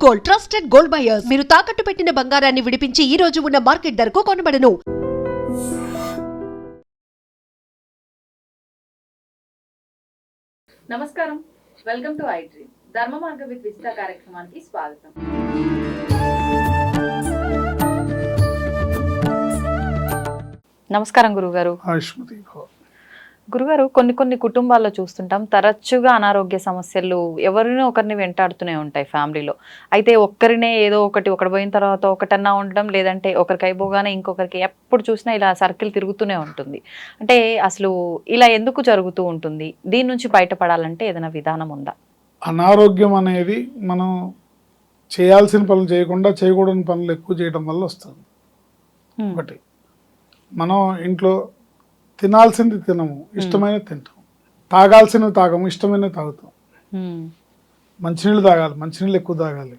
Gold, trusted gold buyers. మీరు తాకట్టు పెట్టిన బంగారాన్ని విడిపించి ఈ రోజు ఉన్న మార్కెట్ ధరకు కొనబడను. నమస్కారం, వెల్కమ్ టు ఐ డ్రీమ్. ధర్మ మార్గ విత్ విజిత కార్యక్రమానికి స్వాగతం. నమస్కారం గురుగారు. గురుగారు, కొన్ని కుటుంబాల్లో చూస్తుంటాం తరచుగా అనారోగ్య సమస్యలు ఎవరినో ఒకరిని వెంటాడుతూనే ఉంటాయి ఫ్యామిలీలో. అయితే ఒక్కరినే ఏదో ఒకటి పోయిన తర్వాత ఒకటన్నా ఉండడం, లేదంటే ఒకరికి అయిపోగానే ఇంకొకరికి ఎప్పుడు చూసినా ఇలా సర్కిల్ తిరుగుతూనే ఉంటుంది. అంటే అసలు ఇలా ఎందుకు జరుగుతూ ఉంటుంది? దీని నుంచి బయటపడాలంటే ఏదైనా విధానం ఉందా? అనారోగ్యం అనేది మనం చేయాల్సిన పనులు చేయకుండా చేయకూడని పనులు ఎక్కువ చేయడం వల్ల వస్తుంది. ఒకటి, మనం ఇంట్లో తినాల్సింది తినము, ఇష్టమైనది తింటాం. తాగాల్సినవి తాగము, ఇష్టమైనవి తాగుతాం. మంచినీళ్ళు తాగాలి, మంచినీళ్ళు ఎక్కువ తాగాలి.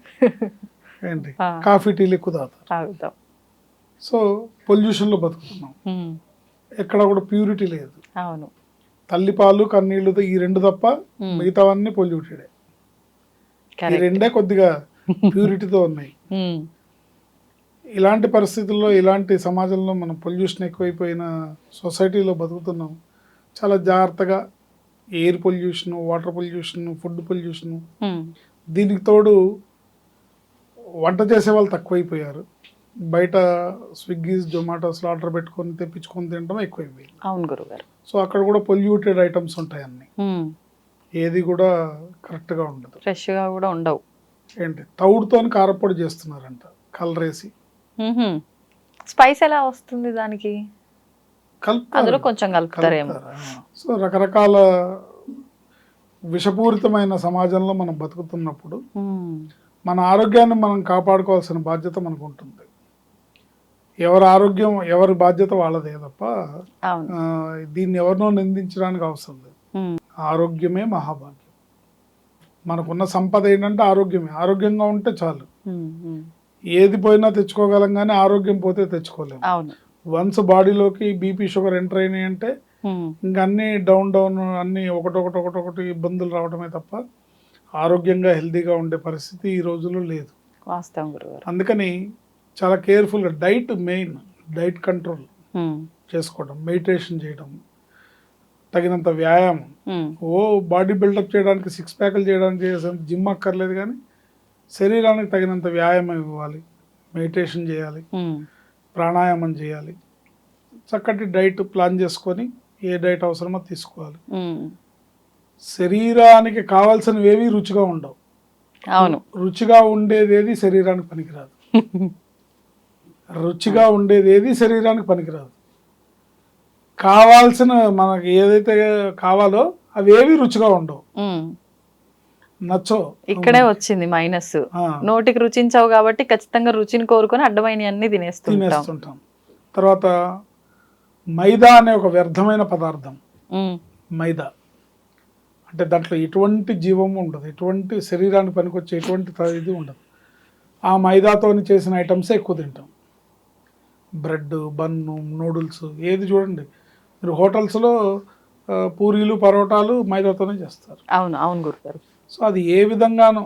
ఏంటి, కాఫీ టీలు ఎక్కువ తాగుతాం. సో పొల్యూషన్లో బతుకుతున్నాం. ఎక్కడ కూడా ప్యూరిటీ లేదు. అవును, తల్లిపాలు కన్నీళ్లు ఈ రెండు తప్ప మిగతావన్నీ పొల్యూటెడే. ఈ రెండే కొద్దిగా ప్యూరిటీతో ఉన్నాయి. ఇలాంటి పరిస్థితుల్లో, ఇలాంటి సమాజంలో మనం పొల్యూషన్ ఎక్కువైపోయిన సొసైటీలో బతుకుతున్నాం. చాలా జాగ్రత్తగా air pollution, water pollution, food pollution, దీనికి తోడు వంట చేసే వాళ్ళు తక్కువైపోయారు. బయట స్విగ్గీస్, జొమాటోస్లో ఆర్డర్ పెట్టుకొని తెప్పించుకొని తినడం ఎక్కువైపోయింది. అవును గురుగారు. సో అక్కడ కూడా పొల్యూటెడ్ ఐటమ్స్ ఉంటాయి అన్నీ. ఏది కూడా కరెక్ట్గా ఉండదు, ఫ్రెష్గా కూడా ఉండవు. ఏంటి, తౌడుతో కారపొడి చేస్తున్నారంట, కలర్ వేసి. స్పైస్ ఎలా వస్తుంది దానికి? అందులో కొంచెం కలుపుతారేమో. సో రకరకాల విషపూరితమైన సమాజంలో మనం బతుకుతున్నప్పుడు మన ఆరోగ్యాన్ని మనం కాపాడుకోవాల్సిన బాధ్యత మనకు ఉంటుంది. ఎవరి ఆరోగ్యం ఎవరి బాధ్యత వాళ్ళదే తప్ప దీన్ని ఎవరినో నిందించడానికి అవసరం లేదు. ఆరోగ్యమే మహాభాగ్యం. మనకున్న సంపద ఏంటంటే ఆరోగ్యమే. ఆరోగ్యంగా ఉంటే చాలు. ఏది పోయినా తెచ్చుకోగలం, కానీ ఆరోగ్యం పోతే తెచ్చుకోలేము. వన్స్ బాడీలోకి బీపీ, షుగర్ ఎంటర్ అయినాయి అంటే ఇంకా అన్ని డౌన్ అన్ని ఒకటొకటి ఇబ్బందులు రావడమే తప్ప ఆరోగ్యంగా హెల్తీగా ఉండే పరిస్థితి ఈ రోజుల్లో లేదు. అందుకని చాలా కేర్ఫుల్గా డైట్, మెయిన్ డైట్ కంట్రోల్ చేసుకోవడం, మెడిటేషన్ చేయడం, తగినంత వ్యాయామం. బాడీ బిల్డప్ చేయడానికి, సిక్స్ ప్యాక్లు చేయడానికి జిమ్ అక్కర్లేదు, కానీ శరీరానికి తగినంత వ్యాయామం ఇవ్వాలి, మెడిటేషన్ చేయాలి, ప్రాణాయామం చేయాలి, చక్కటి డైట్ ప్లాన్ చేసుకొని ఏ డైట్ అవసరమో తీసుకోవాలి. శరీరానికి కావాల్సినవి ఏవి రుచిగా ఉండవు. అవును, రుచిగా ఉండేది ఏది శరీరానికి పనికిరాదు. రుచిగా ఉండేది ఏది శరీరానికి పనికిరాదు. కావాల్సిన మనకి ఏదైతే కావాలో అవి ఏవి రుచిగా ఉండవు, నచ్చో. ఇక్కడే వచ్చింది మైనస్. నోటికి రుచించవు కాబట్టి ఖచ్చితంగా రుచిని కోరుకొని అడ్డమైన అన్ని తినేస్తుంటాం. తర్వాత మైదా అనే ఒక వ్యర్థమైన పదార్థం. మైదా అంటే దాంట్లో ఎటువంటి జీవము ఉండదు, ఎటువంటి శరీరానికి పనికొచ్చే ఎటువంటి ఇది ఉండదు. ఆ మైదాతో చేసిన ఐటమ్స్ ఎక్కువ తింటాం. బ్రెడ్, బన్ను, నూడిల్స్, ఏది చూడండి మీరు హోటల్స్లో పూరీలు, పరోటాలు మైదాతోనే చేస్తారు. అవును అవును గురుగారు. సో అది ఏ విధంగానూ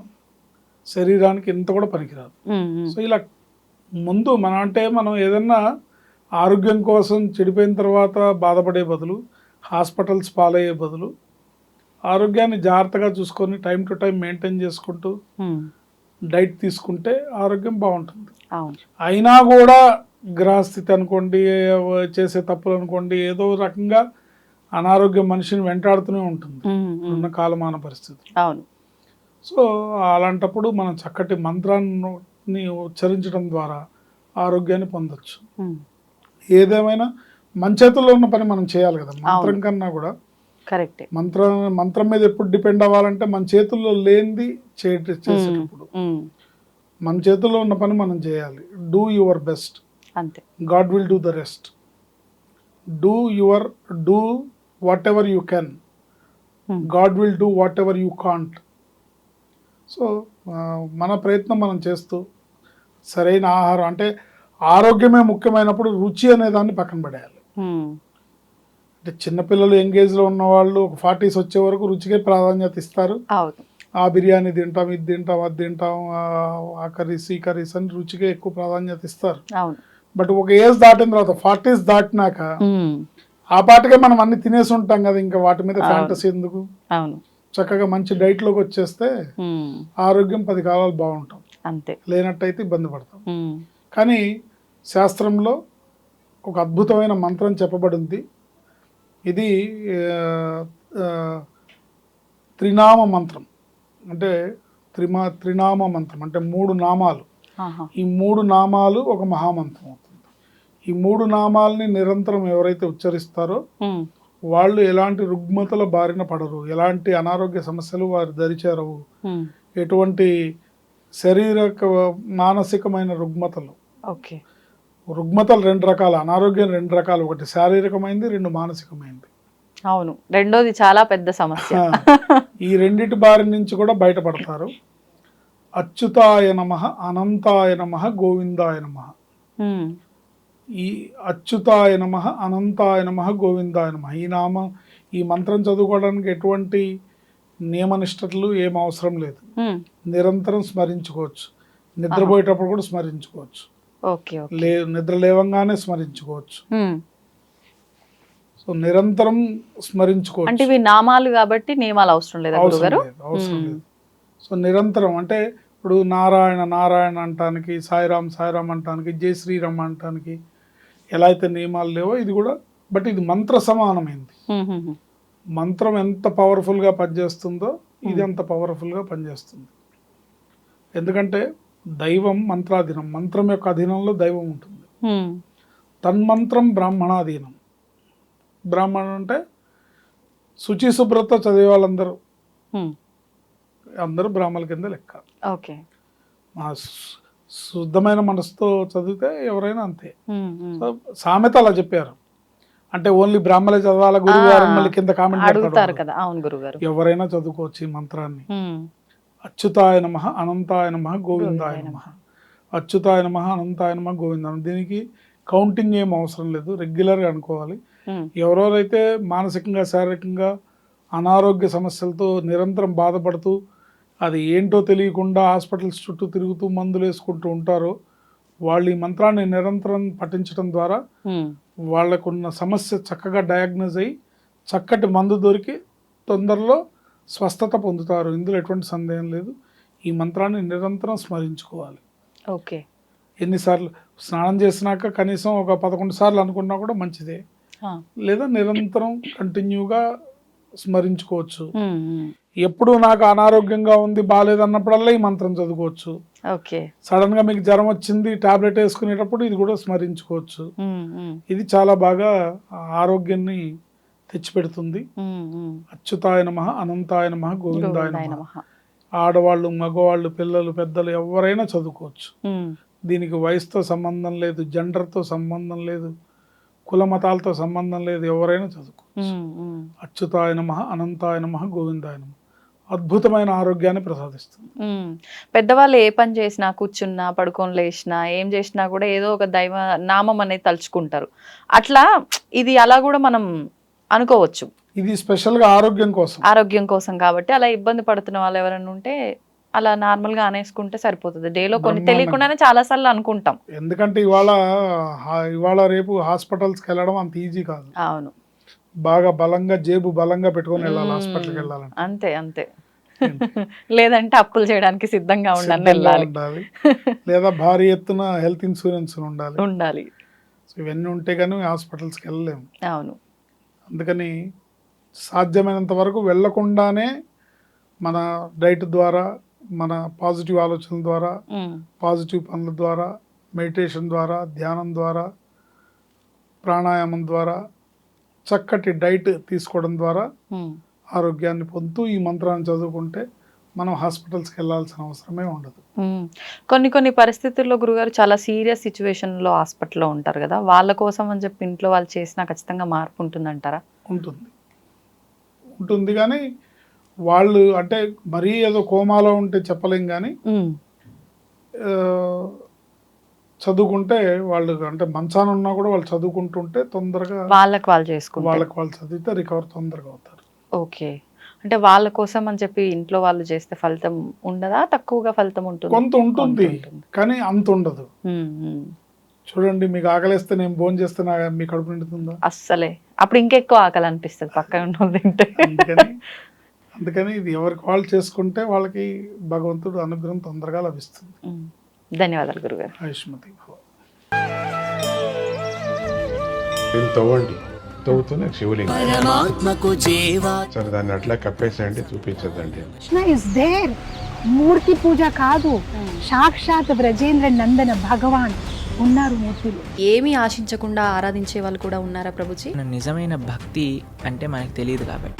శరీరానికి ఎంత కూడా పనికిరాదు. సో ఇలా ముందు మనం ఏదన్నా ఆరోగ్యం కోసం చెడిపోయిన తర్వాత బాధపడే బదులు, హాస్పిటల్స్ పాలయ్యే బదులు, ఆరోగ్యాన్ని జాగ్రత్తగా చూసుకొని టైం టు టైం మెయింటైన్ చేసుకుంటూ డైట్ తీసుకుంటే ఆరోగ్యం బాగుంటుంది. అయినా కూడా గ్రహస్థితి అనుకోండి, చేసే తప్పులు అనుకోండి, ఏదో రకంగా అనారోగ్యం మనిషిని వెంటాడుతూనే ఉంటుంది ఉన్న కాలమాన పరిస్థితి. అవును. సో అలాంటప్పుడు మనం చక్కటి మంత్రాన్ని ఉచ్చరించడం ద్వారా ఆరోగ్యాన్ని పొందొచ్చు. ఏదేమైనా మన చేతుల్లో ఉన్న పని మనం చేయాలి కదా. మంత్రం కన్నా కూడా కరెక్ట్. మంత్రం మీద ఎప్పుడు డిపెండ్ అవ్వాలంటే మన చేతుల్లో లేనిది చేసేటప్పుడు మన చేతుల్లో ఉన్న పని మనం చేయాలి. డూ యువర్ బెస్ట్, అంతే. God will do the rest. Do what ever you can, God will do what ever you can't. So మన ప్రయత్నం మనం చేస్తూ సరైన ఆహారం, అంటే ఆరోగ్యమే ముఖ్యమైనప్పుడు రుచి అనే దాన్ని పక్కన పడేయాలి. అంటే చిన్నపిల్లలు యంగేజ్లో ఉన్న వాళ్ళు ఒక 40s వచ్చే వరకు రుచికే ప్రాధాన్యత ఇస్తారు. ఆ బిర్యానీ తింటాం, ఇది తింటాం, అది తింటాం, ఆ కర్రీస్ ఈ కర్రీస్ అని రుచిగా ఎక్కువ ప్రాధాన్యత ఇస్తారు. అవును. బట్ ఒక ఏజ్ దాటిన తర్వాత 40s దాటినాక ఆ పాటగా మనం అన్ని తినేసి ఉంటాం కదా, ఇంకా వాటి మీద ఫ్యాంటసీ ఎందుకు? అవును. చక్కగా మంచి డైట్లోకి వచ్చేస్తే ఆరోగ్యం 10 కాలాలు బాగుంటాం, అంతే. లేనట్టయితే ఇబ్బంది పడతాం. కానీ శాస్త్రంలో ఒక అద్భుతమైన మంత్రం చెప్పబడింది. ఇది త్రినామ మంత్రం, అంటే త్రినామ మంత్రం అంటే 3 నామాలు. ఈ 3 నామాలు ఒక మహామంత్రం అవుతుంది. ఈ 3 నామాలని నిరంతరం ఎవరైతే ఉచ్చరిస్తారో వాళ్ళు ఎలాంటి రుగ్మతల బారిన పడరు, ఎలాంటి అనారోగ్య సమస్యలు వారి దరిచేరవు, ఎటువంటి శారీరక మానసికమైన రుగ్మతలు. రుగ్మతలు 2 రకాలు, అనారోగ్యం 2 రకాలు, ఒకటి శారీరకమైంది, 2 మానసికమైంది. అవును, రెండోది చాలా పెద్ద సమస్య. ఈ రెండిటి బారి నుంచి కూడా బయటపడతారు. అచ్యుతాయ నమః, అనంతాయ నమః, గోవిందాయ నమః. ఈ అచ్యుతాయ నమః, అనంతాయ నమః, గోవిందాయ నమః ఈ మంత్రం చదువుకోవడానికి ఎటువంటి నియమనిష్టలు ఏం అవసరం లేదు. నిరంతరం స్మరించుకోవచ్చు, నిద్రపోయేటప్పుడు కూడా స్మరించుకోవచ్చు, నిద్ర లేవంగానే స్మరించుకోవచ్చు. సో నిరంతరం స్మరించుకోవచ్చు. అంటే ఇవి నామాలు కాబట్టి నియమాలు అవసరం లేదు. అవసరం లేదు. సో నిరంతరం అంటే ఇప్పుడు నారాయణ నారాయణ అంటానికి, సాయిరామ్ సాయిరామ్ అంటానికి, జై శ్రీరామ్ అంటానికి ఎలా అయితే నియమాలు లేవో ఇది కూడా, బట్ ఇది మంత్ర సమానమైంది. మంత్రం ఎంత పవర్ఫుల్గా పనిచేస్తుందో ఇది అంత పవర్ఫుల్గా పనిచేస్తుంది. ఎందుకంటే దైవం మంత్రాధీనం, మంత్రం యొక్క అధీనంలో దైవం ఉంటుంది. తన్మంత్రం బ్రాహ్మణాధీనం. బ్రాహ్మణుడు అంటే శుచి శుభ్రత చదివే వాళ్ళందరూ అందరూ బ్రాహ్మణుల కింద లెక్క. శుద్ధమైన మనసుతో చదివితే ఎవరైనా అంతే. సామెత అలా చెప్పారు. అంటే ఓన్లీ బ్రాహ్మణులే చదవాలా గురుగారు మళ్ళీ కింద కామెంట్ అడుగుతారు కదా. అవును గురుగారు, ఎవరైనా చదువుకోవచ్చు ఈ మంత్రాన్ని. అచ్యుతాయ నమః, అనంతాయ నమః, గోవిందాయ నమః. అచ్యుతాయ నమః, అనంతాయ నమః, గోవిందాయ. దీనికి కౌంటింగ్ ఏం అవసరం లేదు, రెగ్యులర్గా అనుకోవాలి. ఎవరెవరైతే మానసికంగా శారీరకంగా అనారోగ్య సమస్యలతో నిరంతరం బాధపడుతూ అది ఏంటో తెలియకుండా హాస్పిటల్స్ చుట్టూ తిరుగుతూ మందులు వేసుకుంటూ ఉంటారో వాళ్ళు ఈ మంత్రాన్ని నిరంతరం పఠించడం ద్వారా వాళ్ళకున్న సమస్య చక్కగా డయాగ్నోజ్ అయ్యి చక్కటి మందు దొరికి తొందరలో స్వస్థత పొందుతారు. ఇందులో ఎటువంటి సందేహం లేదు. ఈ మంత్రాన్ని నిరంతరం స్మరించుకోవాలి. ఎన్నిసార్లు స్నానం చేసినాక కనీసం ఒక 11 సార్లు అనుకున్నా కూడా మంచిదే, లేదా నిరంతరం కంటిన్యూగా స్మరించుకోవచ్చు. ఎప్పుడు నాకు అనారోగ్యంగా ఉంది బాగాలేదన్నప్పుడల్లా ఈ మంత్రం చదువుకోవచ్చు. సడన్ గా మీకు జ్వరం వచ్చింది టాబ్లెట్ వేసుకునేటప్పుడు ఇది కూడా స్మరించుకోవచ్చు. ఇది చాలా బాగా ఆరోగ్యాన్ని తెచ్చిపెడుతుంది. అచ్యుతాయ నమః, అనంతాయ నమః, గోవిందాయ నమః. ఆడవాళ్ళు, మగవాళ్ళు, పిల్లలు, పెద్దలు ఎవరైనా చదువుకోవచ్చు. దీనికి వయసుతో సంబంధం లేదు, జెండర్తో సంబంధం లేదు, కుల మతాలతో సంబంధం లేదు, ఎవరైనా చదువుకోవచ్చు. అచ్యుతాయ నమః, అనంతాయ నమః, గోవిందాయ నమః. అద్భుతమైన ఆరోగ్యాన్ని ప్రసాదిస్తుంది. పెద్దవాళ్ళు ఏ పని చేసినా, కూర్చున్నా, పడుకొని లేచినా, ఏం చేసినా కూడా ఏదో ఒక దైవ నామం అనేది తలుచుకుంటారు. అట్లా ఇది అలా కూడా మనం అనుకోవచ్చు. ఇది స్పెషల్ గా ఆరోగ్యం కోసం కాబట్టి అలా ఇబ్బంది పడుతున్న వాళ్ళు ఎవరైనా ఉంటే అలా నార్మల్ గా అనేసుకుంటే సరిపోతుంది. డేలో కొన్ని తెలియకుండానే చాలా సార్లు అనుకుంటాం. ఎందుకంటే ఇవాళ రేపు హాస్పిటల్స్కి వెళ్ళడం అంత ఈజీ కాదు. అవును, బాగా బలంగా జేబు బలంగా పెట్టుకొని వెళ్ళాలి హాస్పిటల్కి వెళ్ళాలంటే. అంతే లేదంటే అప్పులు చేయడానికి సిద్ధంగా ఉండాలి, లేదా భారీ ఎత్తున హెల్త్ ఇన్సూరెన్స్ ఉండాలి. సో ఇవన్నీ ఉంటే కానీ హాస్పిటల్స్కి వెళ్ళలేము. అవును, అందుకని సాధ్యమైనంత వరకు వెళ్లకుండానే మన డైట్ ద్వారా, మన పాజిటివ్ ఆలోచనల ద్వారా, పాజిటివ్ పనుల ద్వారా, మెడిటేషన్ ద్వారా, ధ్యానం ద్వారా, ప్రాణాయామం ద్వారా, చక్కటి డైట్ తీసుకోవడం ద్వారా ఆరోగ్యాన్ని పొందుతూ ఈ మంత్రాన్ని చదువుకుంటే మనం హాస్పిటల్స్కి వెళ్ళాల్సిన అవసరమే ఉండదు. కొన్ని పరిస్థితుల్లో గురుగారు చాలా సీరియస్ సిచ్యువేషన్లో హాస్పిటల్లో ఉంటారు కదా, వాళ్ళ కోసం అని చెప్పి ఇంట్లో వాళ్ళు చేసినా ఖచ్చితంగా మార్పు ఉంటుందంటారా? ఉంటుంది కానీ వాళ్ళు అంటే మరీ ఏదో కోమాలో ఉంటే చెప్పలేం, కానీ చదువుకుంటే వాళ్ళు అంటే మంచాన ఉన్నా కూడా వాళ్ళు చదువుకుంటుంటే తొందరగా వాళ్ళకి వాళ్ళు చదివితే రికవర్ తొందరగా అవుతారు. ఓకే, అంటే వాళ్ళ కోసం అని చెప్పి ఇంట్లో వాళ్ళు చేస్తే ఫలితం ఉండదా, తక్కువగా ఫలితం ఉంటుంది? కొంత ఉంటుంది కానీ అంత ఉండదు. ఉమ్, ఉమ్. చూడండి, మీకు ఆకలిస్తే నేను భోజనం చేస్తే మీ కడుపు నిండుతుందా? అస్సలే. అప్పుడు ఇంకెక్కువ ఆకలి అనిపిస్తుంది పక్కన ఉన్న వాళ్ళు తింటే. అందుకని ఇది ఎవరికి వాళ్ళు చేసుకుంటే వాళ్ళకి భగవంతుడు అనుగ్రహం తొందరగా లభిస్తుంది. ధన్యవాదాలు గురుగారు. ఆయుష్మతి భవ. దీన్ని తవ్వండి, తవ్వుతూనే శివలింగం. సరే దాన్ని అట్లా కప్పేసేయండి, చూపించదండి. Krishna is there. మూర్తి పూజ కాదు, సాక్షాత్ బ్రజేంద్ర నందన భగవాన్ ఉన్నారు మూర్తిలో. ఏమీ ఆశించకుండా ఆరాధించే వాళ్ళు కూడా ఉన్నారా ప్రభుజీ? నిజమైన భక్తి అంటే మనకు తెలియదు కాబట్టి